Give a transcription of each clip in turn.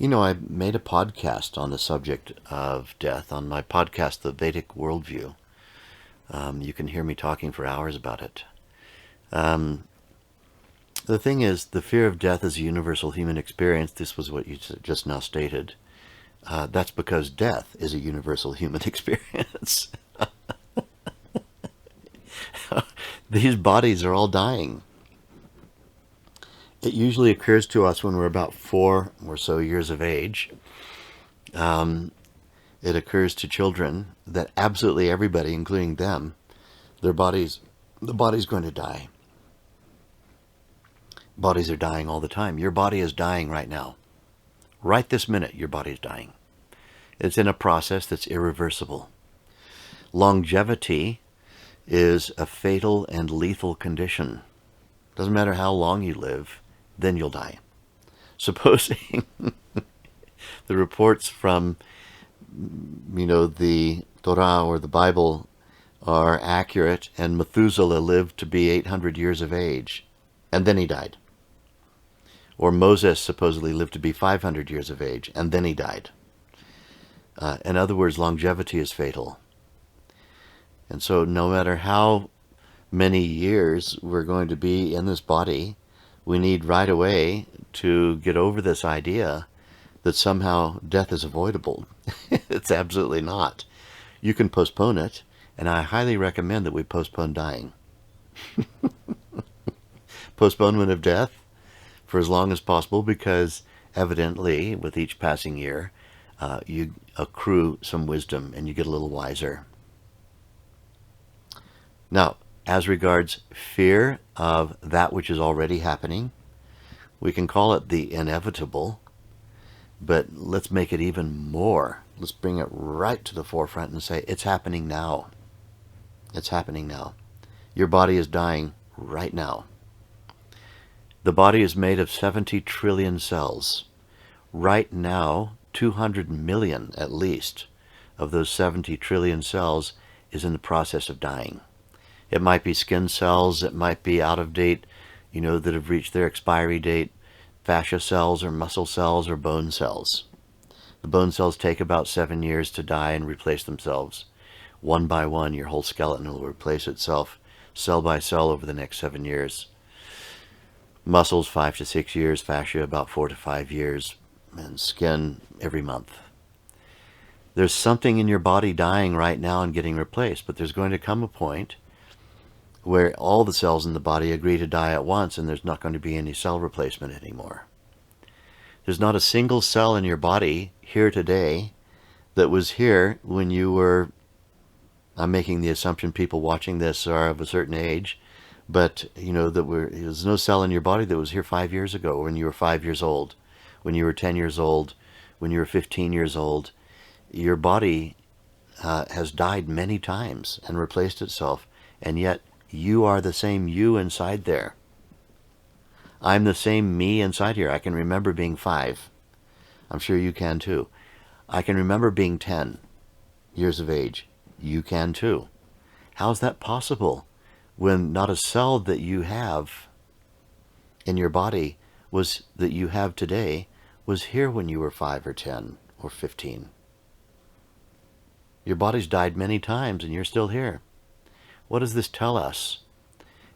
I made a podcast on the subject of death on my podcast, The Vedic Worldview. You can hear me talking for hours about it. The thing is, the fear of death is a universal human experience. This was what you just now stated. That's because death is a universal human experience. These bodies are all dying. It usually occurs to us when we're about 4 or so years of age. It occurs to children that absolutely everybody, including them, the body's going to die. Bodies are dying all the time. Your body is dying right now. Right this minute, your body is dying. It's in a process that's irreversible. Longevity is a fatal and lethal condition. Doesn't matter how long you live, then you'll die. Supposing the reports from, the Torah or the Bible are accurate, and Methuselah lived to be 800 years of age, and then he died. Or Moses supposedly lived to be 500 years of age, and then he died. In other words, longevity is fatal. And so no matter how many years we're going to be in this body, we need right away to get over this idea that somehow death is avoidable. It's absolutely not. You can postpone it, and I highly recommend that we postpone dying. Postponement of death for as long as possible, because evidently with each passing year you accrue some wisdom and you get a little wiser. Now, as regards fear of that which is already happening, we can call it the inevitable, but let's make it even more. Let's bring it right to the forefront and say, it's happening now. It's happening now. Your body is dying right now. The body is made of 70 trillion cells. Right now, 200 million at least of those 70 trillion cells is in the process of dying. It might be skin cells, it might be out of date, that have reached their expiry date, fascia cells or muscle cells or bone cells. The bone cells take about 7 years to die and replace themselves. One by one, your whole skeleton will replace itself, cell by cell, over the next 7 years. Muscles, 5 to 6 years, fascia about 4 to 5 years, and skin every month. There's something in your body dying right now and getting replaced, but there's going to come a point where all the cells in the body agree to die at once, and there's not going to be any cell replacement anymore. There's not a single cell in your body here today that was here when you were, I'm making the assumption people watching this are of a certain age, but there's no cell in your body that was here 5 years ago, when you were 5 years old, when you were 10 years old, when you were 15 years old. Your body has died many times and replaced itself, and yet you are the same you inside there. I'm the same me inside here. I can remember being 5. I'm sure you can too. I can remember being 10 years of age. You can too. How's that possible when not a cell that you have in your body that you have today was here when you were 5 or 10 or 15? Your body's died many times and you're still here. What does this tell us?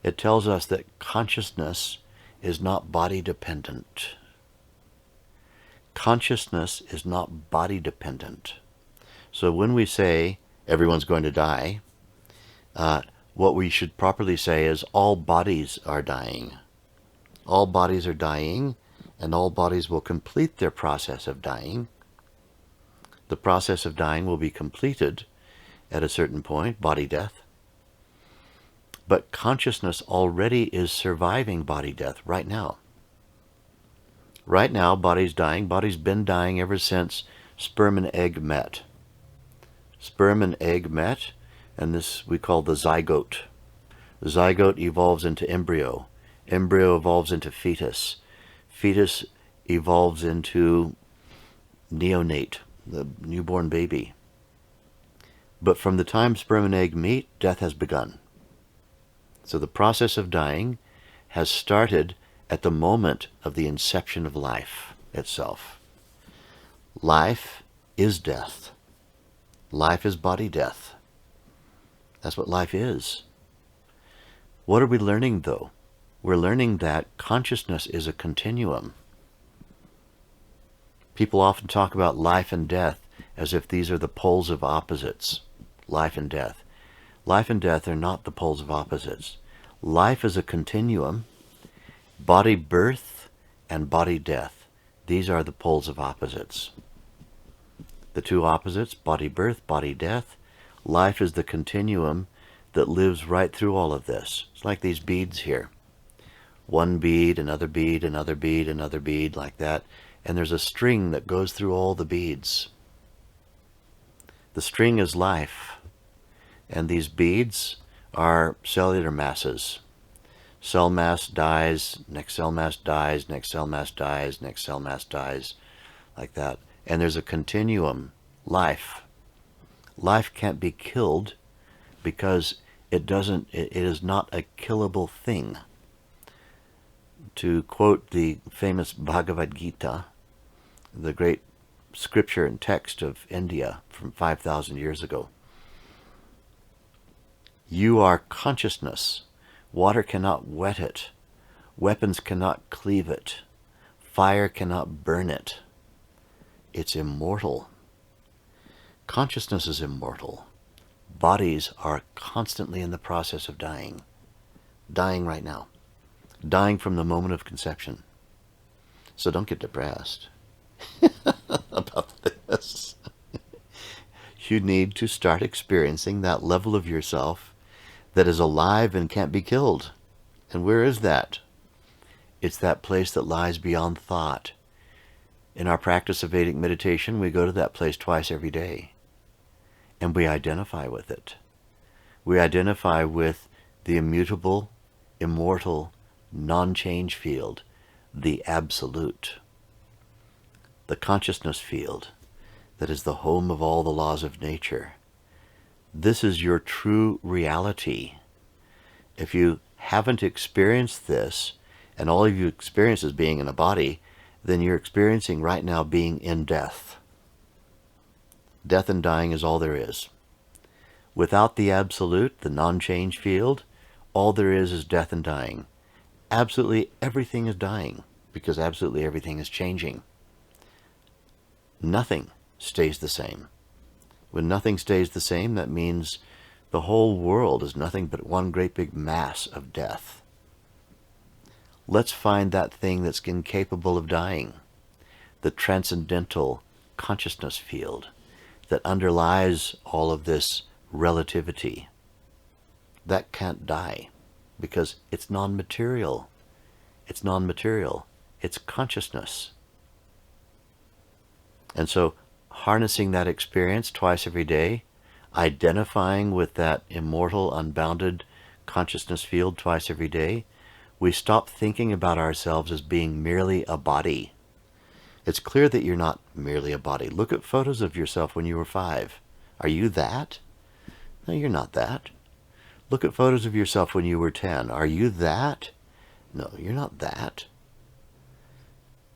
It tells us that consciousness is not body dependent. Consciousness is not body dependent. So when we say everyone's going to die, what we should properly say is all bodies are dying. All bodies are dying, and all bodies will complete their process of dying. The process of dying will be completed at a certain point, body death. But consciousness already is surviving body death right now. Right now, body's dying. Body's been dying ever since sperm and egg met. Sperm and egg met, and this we call the zygote. The zygote evolves into embryo. Embryo evolves into fetus. Fetus evolves into neonate, the newborn baby. But from the time sperm and egg meet, death has begun. So the process of dying has started at the moment of the inception of life itself. Life is death. Life is body death. That's what life is. What are we learning, though? We're learning that consciousness is a continuum. People often talk about life and death as if these are the poles of opposites. Life and death. Life and death are not the poles of opposites. Life is a continuum. Body birth and body death. These are the poles of opposites. The two opposites, body birth, body death. Life is the continuum that lives right through all of this. It's like these beads here. One bead, another bead, another bead, another bead, like that. And there's a string that goes through all the beads. The string is life. And these beads are cellular masses. Cell mass dies, next cell mass dies, next cell mass dies, next cell mass dies, like that. And there's a continuum, life. Life can't be killed because it is not a killable thing. To quote the famous Bhagavad Gita, the great scripture and text of India from 5,000 years ago, you are consciousness. Water cannot wet it. Weapons cannot cleave it. Fire cannot burn it. It's immortal. Consciousness is immortal. Bodies are constantly in the process of dying. Dying right now. Dying from the moment of conception. So don't get depressed about this. You need to start experiencing that level of yourself that is alive and can't be killed. And where is that? It's that place that lies beyond thought. In our practice of Vedic meditation, we go to that place twice every day. And we identify with it. We identify with the immutable, immortal, non-change field, the absolute. The consciousness field that is the home of all the laws of nature. This is your true reality. If you haven't experienced this, and all you experience is being in a body, then you're experiencing right now being in death. Death and dying is all there is. Without the absolute, the non-change field, all there is death and dying. Absolutely everything is dying, because absolutely everything is changing. Nothing stays the same. When nothing stays the same, that means the whole world is nothing but one great big mass of death. Let's find that thing that's incapable of dying, the transcendental consciousness field that underlies all of this relativity. That can't die because it's non-material. It's non-material. It's consciousness. And so harnessing that experience twice every day, identifying with that immortal, unbounded consciousness field twice every day, we stop thinking about ourselves as being merely a body. It's clear that you're not merely a body. Look at photos of yourself when you were 5. Are you that? No, you're not that. Look at photos of yourself when you were 10. Are you that? No, you're not that.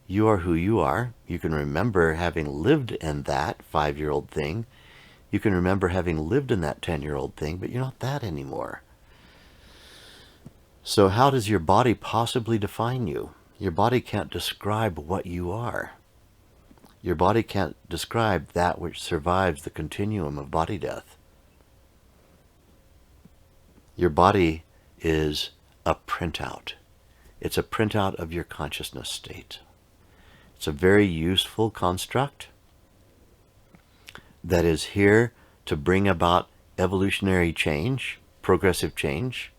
You are who you are. You can remember having lived in that 5-year-old thing. You can remember having lived in that 10-year-old thing, but you're not that anymore. So how does your body possibly define you? Your body can't describe what you are. Your body can't describe that which survives the continuum of body death. Your body is a printout. It's a printout of your consciousness state. It's a very useful construct that is here to bring about evolutionary change, progressive change.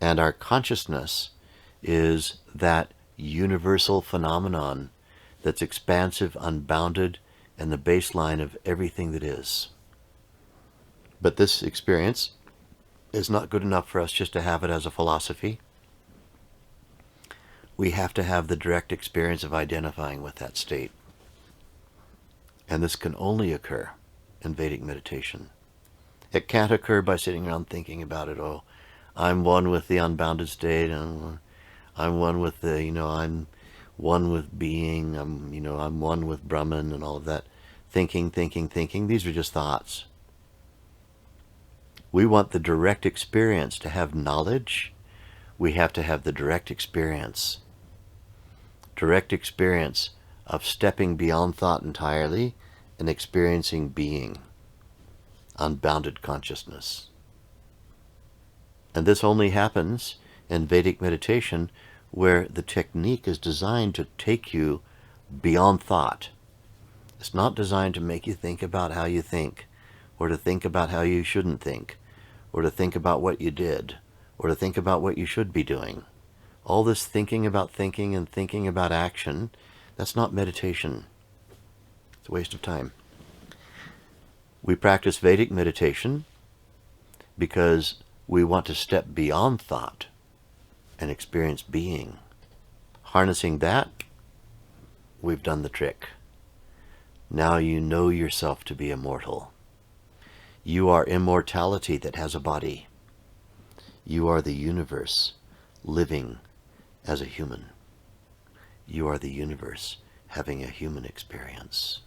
And our consciousness is that universal phenomenon that's expansive, unbounded, and the baseline of everything that is. But this experience is not good enough for us just to have it as a philosophy. We have to have the direct experience of identifying with that state. And this can only occur in Vedic meditation. It can't occur by sitting around thinking about it. Oh, I'm one with the unbounded state, and I'm one with the, I'm one with being, I'm one with Brahman and all of that. Thinking. These are just thoughts. We want the direct experience. To have knowledge, we have to have the direct experience. Direct experience of stepping beyond thought entirely and experiencing being, unbounded consciousness. And this only happens in Vedic meditation, where the technique is designed to take you beyond thought. It's not designed to make you think about how you think, or to think about how you shouldn't think, or to think about what you did, or to think about what you should be doing. All this thinking about thinking and thinking about action, that's not meditation. It's a waste of time. We practice Vedic meditation because we want to step beyond thought and experience being. Harnessing that, we've done the trick. Now you know yourself to be immortal. You are immortality that has a body. You are the universe living as a human. You are the universe having a human experience.